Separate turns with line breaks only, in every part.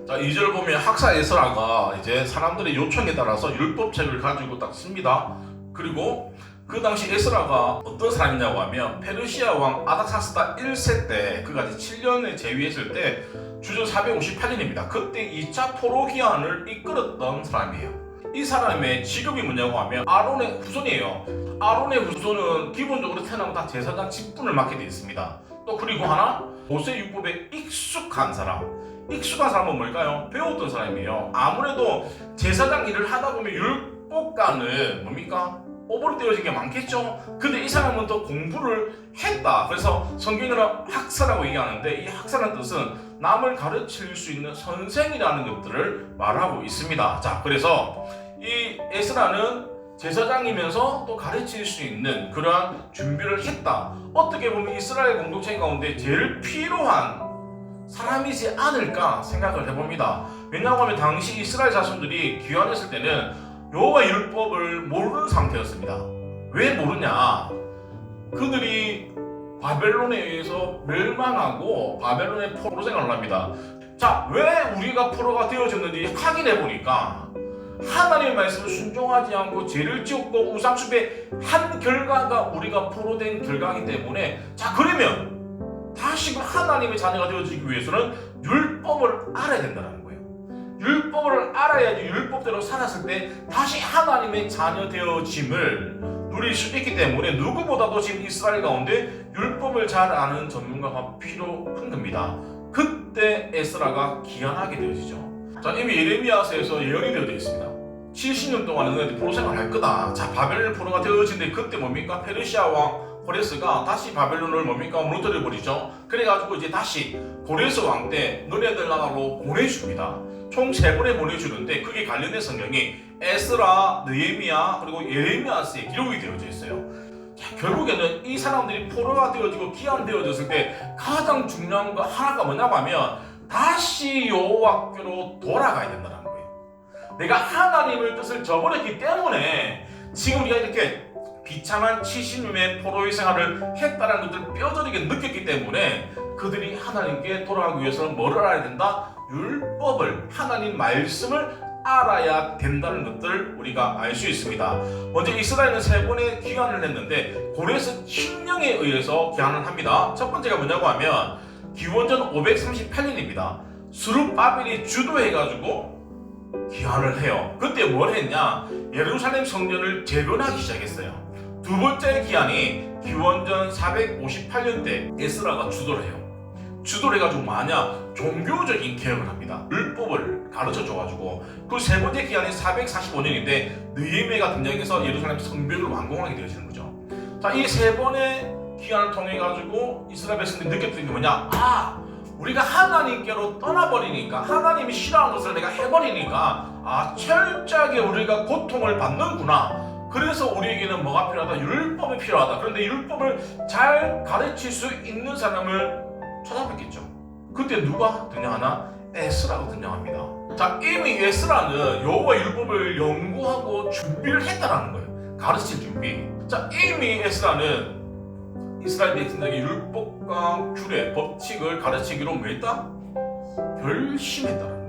자, 2절 보면 학사 에스라가 이제 사람들의 요청에 따라서 율법책을 가지고 딱 씁니다. 그리고 그 당시 에스라가 어떤 사람이냐고 하면 페르시아 왕 아닥사스다 1세 때 그가 이제 7년에 재위했을 때 주전 458년입니다. 그때 2차 포로 기한을 이끌었던 사람이에요. 이 사람의 직업이 뭐냐고 하면 아론의 후손이에요. 아론의 후손은 기본적으로 태어나면 다 제사장 직분을 맡게 되어 있습니다. 또 그리고 하나 모세 율법에 익숙한 사람. 익숙한 사람은 뭘까요? 배웠던 사람이에요. 아무래도 제사장 일을 하다 보면 율법과는 뭡니까? 오버되어진 게 많겠죠. 근데 이 사람은 또 공부를 했다. 그래서 성경으로 학사라고 얘기하는데 이 학사라는 뜻은 남을 가르칠 수 있는 선생이라는 것들을 말하고 있습니다. 자, 그래서 이 에스라는 제사장이면서 또 가르칠 수 있는 그러한 준비를 했다. 어떻게 보면 이스라엘 공동체 가운데 제일 필요한 사람이지 않을까 생각을 해봅니다. 왜냐하면 당시 이스라엘 자손들이 귀환했을 때는 여호와 율법을 모르는 상태였습니다. 왜 모르냐? 그들이 바벨론에 의해서 멸망하고 바벨론의 포로 생활을 합니다. 자, 왜 우리가 포로가 되어졌는지 확인해 보니까 하나님의 말씀을 순종하지 않고 죄를 지었고 우상 숭배한 결과가 우리가 포로된 결과이기 때문에, 자, 그러면 다시금 하나님의 자녀가 되어지기 위해서는 율법을 알아야 된다는 거예요. 율법을 알아야지 율법대로 살았을 때 다시 하나님의 자녀 되어짐을 누릴 수 있기 때문에 누구보다도 지금 이스라엘 가운데 율법을 잘 아는 전문가가 필요한 겁니다. 그때 에스라가 기한하게 되어지죠. 자, 이미 예레미야서에서 예언이 되어져 있습니다. 70년 동안 너희들 포로 생활을 할 거다. 자, 바벨론 포로가 되어진데 그때 뭡니까? 페르시아 왕 고레스가 다시 바벨론을 뭡니까? 무너뜨려 버리죠. 그래가지고 이제 다시 고레스 왕 때 너네들 나라로 보내줍니다. 총 3번에 보내주는데 그게 관련된 성경이 에스라, 느헤미야 그리고 예레미야서에 기록이 되어져 있어요. 자, 결국에는 이 사람들이 포로가 되어지고 기한되어졌을 때 가장 중요한 거 하나가 뭐냐고 하면 다시 여호와께로 돌아가야 된다는 거예요. 내가 하나님의 뜻을 저버렸기 때문에 지금 우리가 이렇게 비참한 70년의 포로의 생활을 했다는 것을 뼈저리게 느꼈기 때문에 그들이 하나님께 돌아가기 위해서는 뭐를 알아야 된다? 율법을, 하나님 말씀을 알아야 된다는 것들을 우리가 알 수 있습니다. 먼저 이스라엘은 3번의 기한을 했는데 고레스 칙령에 의해서 기한을 합니다. 첫 번째가 뭐냐고 하면 기원전 538년입니다. 스룹바벨이 주도해가지고 기한을 해요. 그때 뭘 했냐? 예루살렘 성전을 재건하기 시작했어요. 두 번째 기한이 기원전 458년 때 에스라가 주도를 해요. 주도를 해가지고 종교적인 개혁을 합니다. 율법을 가르쳐줘가지고. 그 세 번째 기한이 445년인데 느헤미야가 등장해서 예루살렘 성벽을 완공하게 되어지는 거죠. 자, 이 3번의 기한을 통해 가지고 이스라엘 백성들이 느꼈던 게 뭐냐? 우리가 하나님께로 떠나버리니까, 하나님이 싫어하는 것을 내가 해버리니까 철저하게 우리가 고통을 받는구나. 그래서 우리에게는 뭐가 필요하다? 율법이 필요하다. 그런데 율법을 잘 가르칠 수 있는 사람을 찾아뵙겠죠. 그때 누가 등장하나? 에스라가 등장합니다. 자, 이미 에스라는 여호와 율법을 연구하고 준비를 했다라는 거예요. 가르칠 준비. 자, 이미 에스라는 이스라엘 백성들에게 율법과 규례, 법칙을 가르치기로 뭐 했다? 결심했다라는 거예요.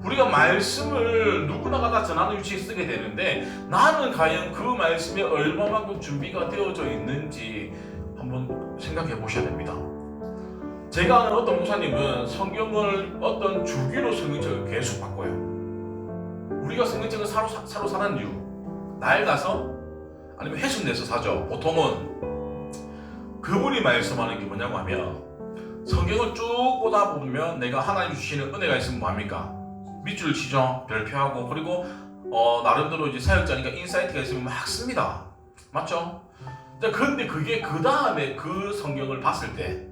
우리가 말씀을 누구나가 다 전하는 위치에 쓰게 되는데 나는 과연 그 말씀에 얼마만큼 준비가 되어져 있는지 한번 생각해 보셔야 됩니다. 제가 아는 어떤 목사님은 성경을 어떤 주기로 성경책을 계속 바꿔요. 우리가 성경책을 사러 사는 이유, 낡아서 아니면 해수 내서 사죠. 보통은 그분이 말씀하는 게 뭐냐고 하면 성경을 쭉 보다 보면 내가 하나님 주시는 은혜가 있으면 뭐합니까? 밑줄 치죠. 별표하고. 그리고 나름대로 이제 사역자니까 인사이트가 있으면 막 씁니다. 맞죠? 그런데 그게 그 다음에 그 성경을 봤을 때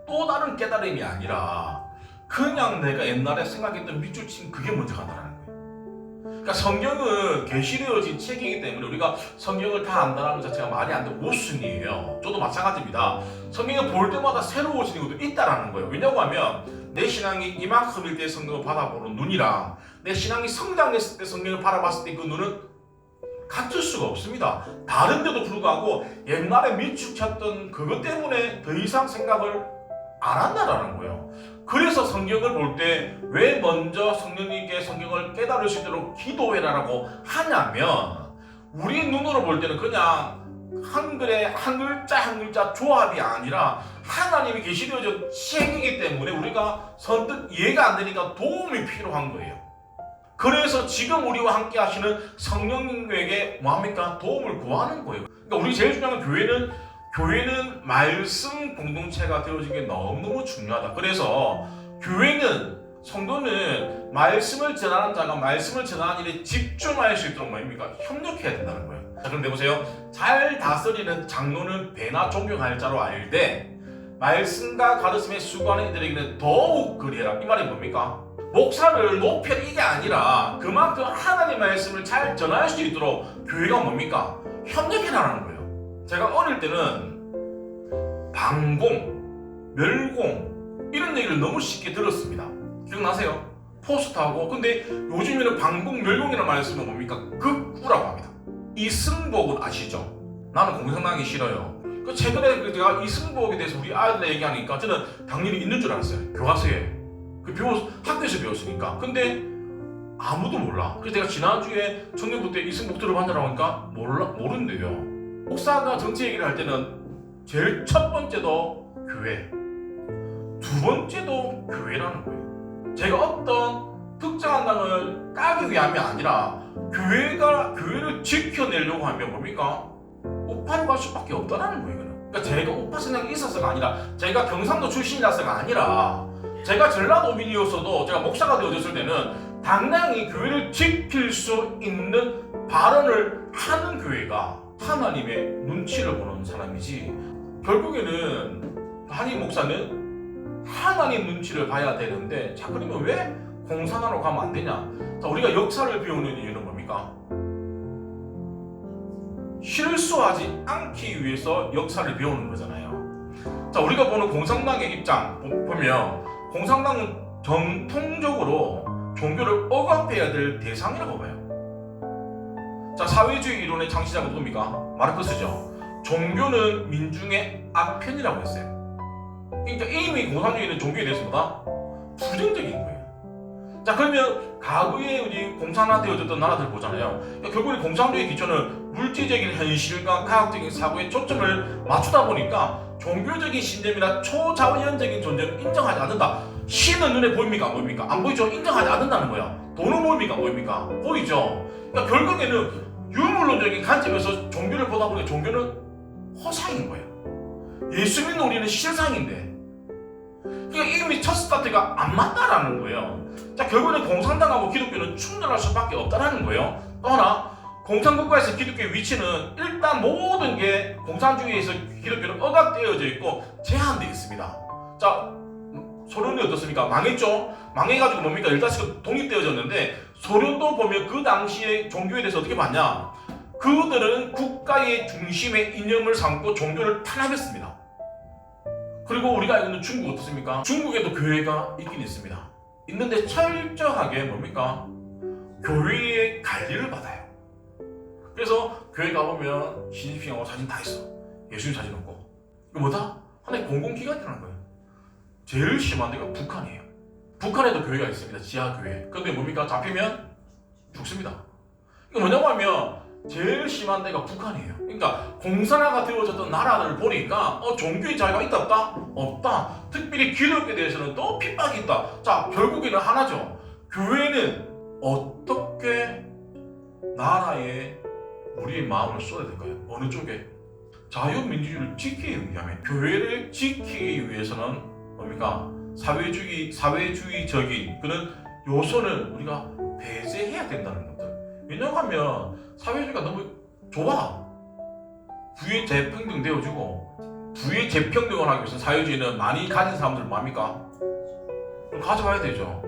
또 다른 깨달음이 아니라 그냥 내가 옛날에 생각했던 밑줄 친 그게 먼저 간다는 거예요. 그러니까 성경은 계시되어진 책이기 때문에 우리가 성경을 다 안다는 것 자체가 말이 안 되고 모순이에요. 저도 마찬가지입니다. 성경을 볼 때마다 새로워지는 것도 있다라는 거예요. 왜냐고 하면 내 신앙이 이만큼일 때 성경을 바라보는 눈이랑 내 신앙이 성장했을 때 성경을 바라봤을 때 그 눈은 같을 수가 없습니다. 다른데도 불구하고 옛날에 밑줄 쳤던 그것 때문에 더 이상 생각을 안 한다라는 거예요. 그래서 성경을 볼 때 왜 먼저 성령님께 성경을 깨달을 수 있도록 기도해라라고 하냐면 우리 눈으로 볼 때는 그냥 한글의 한 글자 한 글자 조합이 아니라 하나님이 계시되어진 책이기 때문에 우리가 선뜻 이해가 안 되니까 도움이 필요한 거예요. 그래서 지금 우리와 함께 하시는 성령님에게 뭐합니까? 도움을 구하는 거예요. 그러니까 우리 제일 중요한 건 교회는 말씀 공동체가 되어진 게 너무너무 중요하다. 그래서 교회는 성도는 말씀을 전하는 자가 말씀을 전하는 일에 집중할 수 있도록 뭐입니까? 협력해야 된다는 거예요. 자, 그런데 보세요. 잘 다스리는 장로는 배나 존경할 자로 알되 말씀과 가르침에 수고하는 이들에게는 더욱 그리해라. 이 말이 뭡니까? 목사를 높여 이게 아니라 그만큼 하나님의 말씀을 잘 전할 수 있도록 교회가 뭡니까? 협력해라는 거예요. 제가 어릴 때는 방공, 멸공 이런 얘기를 너무 쉽게 들었습니다. 기억나세요? 포스트하고. 근데 요즘에는 방공, 멸공이라는 말씀은 뭡니까? 극구라고 합니다. 이승복을 아시죠? 나는 공상당하기 싫어요. 최근에 제가 이승복에 대해서 우리 아이들 얘기하니까 저는 당연히 있는 줄 알았어요. 교과서에. 학교에서 배웠으니까. 근데 아무도 몰라. 그래서 제가 지난주에 청년부 때 이승복 들어봤냐고 하니까 모른대요. 목사가 정치 얘기를 할 때는 제일 첫 번째도 교회, 두 번째도 교회라는 거예요. 제가 어떤 특정한 당을 까기 위함이 아니라 교회를 지켜내려고 하면 뭡니까? 우파로 갈 수밖에 없다는 거예요. 그러니까 제가 우파 성향이 있어서가 아니라 제가 경상도 출신이라서가 아니라 제가 전라도민이었어도 제가 목사가 되어졌을 때는 당당히 교회를 지킬 수 있는 발언을 하는 교회가 하나님의 눈치를 보는 사람이지, 결국에는 한인 목사는 하나님 눈치를 봐야 되는데, 자, 그러면 왜 공산화로 가면 안 되냐? 자, 우리가 역사를 배우는 이유는 뭡니까? 실수하지 않기 위해서 역사를 배우는 거잖아요. 자, 우리가 보는 공산당의 입장 보면 공산당은 전통적으로 종교를 억압해야 될 대상이라고 봐요. 자, 사회주의 이론의 창시자가 누굽니까? 마르크스죠. 종교는 민중의 아편이라고 했어요. 그러니까 이미 공산주의는 종교에 대해서 보다 부정적인 거예요. 자, 그러면 과거에 우리 공산화되어졌던 나라들 보잖아요. 그러니까 결국에 공산주의 기초는 물질적인 현실과 과학적인 사고에 초점을 맞추다 보니까 종교적인 신념이나 초자연적인 존재는 인정하지 않는다. 신은 눈에 보입니까? 안 보입니까? 안 보이죠? 인정하지 않는다는 거야. 돈은 보입니까? 안 보입니까? 보이죠? 그러니까 결국에는 유물론적인 관점에서 종교를 보다 보니 종교는 허상인 거예요. 예수 믿는 우리는 실상인데, 그러니까 이미 첫 스타트가 안 맞다라는 거예요. 자, 결국에는 공산당하고 기독교는 충돌할 수밖에 없다라는 거예요. 또 하나, 공산국가에서 기독교의 위치는 일단 모든 게 공산주의에서 기독교는 억압되어져 있고 제한되어 있습니다. 자, 소련이 어떻습니까? 망했죠? 망해가지고 뭡니까? 15개가 독립되어졌는데, 소련도 보면 그 당시에 종교에 대해서 어떻게 봤냐? 그들은 국가의 중심에 이념을 삼고 종교를 탄압했습니다. 그리고 우리가 알고 있는 중국 어떻습니까? 중국에도 교회가 있긴 있습니다. 있는데 철저하게 뭡니까? 교회의 관리를 받아요. 그래서 교회 가보면 시진핑하고 사진 다 있어. 예수님 사진 없고. 이거 뭐다? 하나의 공공기관이라는 거예요. 제일 심한 데가 북한이에요. 북한에도 교회가 있습니다. 지하교회. 근데 뭡니까? 잡히면 죽습니다. 이거 뭐냐고 하면 제일 심한 데가 북한이에요. 그러니까 공산화가 되어졌던 나라들을 보니까 종교의 자유가 있다 없다? 없다. 특별히 기독교에 대해서는 또 핍박이 있다. 자, 결국에는 하나죠. 교회는 어떻게 나라에 우리의 마음을 쏟아야 될까요? 어느 쪽에? 자유민주주의를 지키기 위함에, 교회를 지키기 위해서는 뭡니까? 사회주의적인 그런 요소는 우리가 배제해야 된다는 것들. 왜냐하면 사회주의가 너무 좁아. 부의 재평등 되어지고, 부의 재평등을 하기 위해서 사회주의는 많이 가진 사람들 뭡니까? 가져가야 되죠.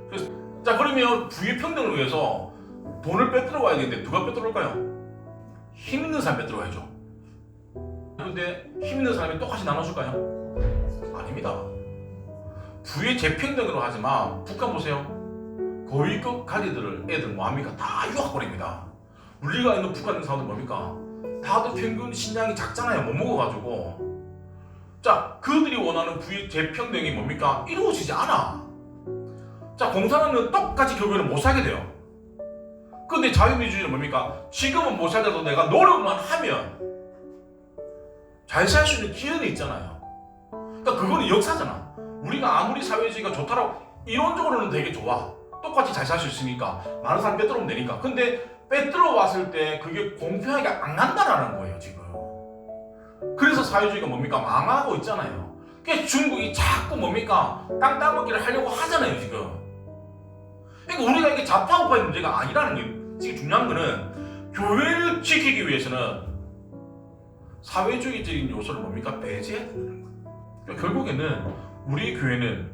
그래서, 자, 그러면 부의 평등을 위해서 돈을 빼들어 와야 되는데 누가 빼들어올까요? 힘 있는 사람이 빼들어와야죠. 그런데 힘 있는 사람이 똑같이 나눠줄까요? 아닙니다. 부의 재평등으로 하지만 북한 보세요. 고위급 가리들을 애들 뭐합니까? 다 유학보냅니다. 우리가 있는 북한 있는 사람들 뭡니까? 다들 평균 신장이 작잖아요. 못 먹어가지고. 자, 그들이 원하는 재평등이 뭡니까? 이루어지지 않아. 자, 공산당은 똑같이 결국에는 못 살게 돼요. 근데 자유민주주의는 뭡니까? 지금은 못 살더라도 내가 노력만 하면 잘 살 수 있는 기회는 있잖아요. 그러니까 그거는 역사잖아. 우리가 아무리 사회주의가 좋다라고 이론적으로는 되게 좋아. 똑같이 잘 살 수 있으니까 많은 사람 빼들어오면 되니까. 근데 빼들어 왔을 때 그게 공평하게 안 간다라는 거예요 지금. 그래서 사회주의가 뭡니까? 망하고 있잖아요. 그래서 중국이 자꾸 뭡니까? 땅 따먹기를 하려고 하잖아요 지금. 그러니까 우리가 이게 좌파 우파의 문제가 아니라는 게 지금 중요한 거는 교회를 지키기 위해서는 사회주의적인 요소를 뭡니까? 배제해야 된다는 거예요. 그러니까 결국에는 우리 교회는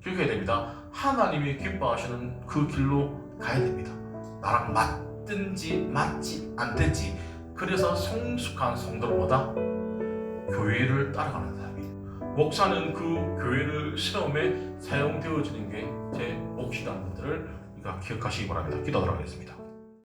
기억해야 됩니다. 하나님이 기뻐하시는 그 길로 가야 됩니다. 나랑 맞든지 맞지 않든지. 그래서 성숙한 성도는 뭐다? 교회를 따라가는 사람이에요. 목사는 그 교회를 세움에 사용되어지는 게 제 몫이라는 것들을 우리가 기억하시기 바랍니다. 기도하도록 하겠습니다.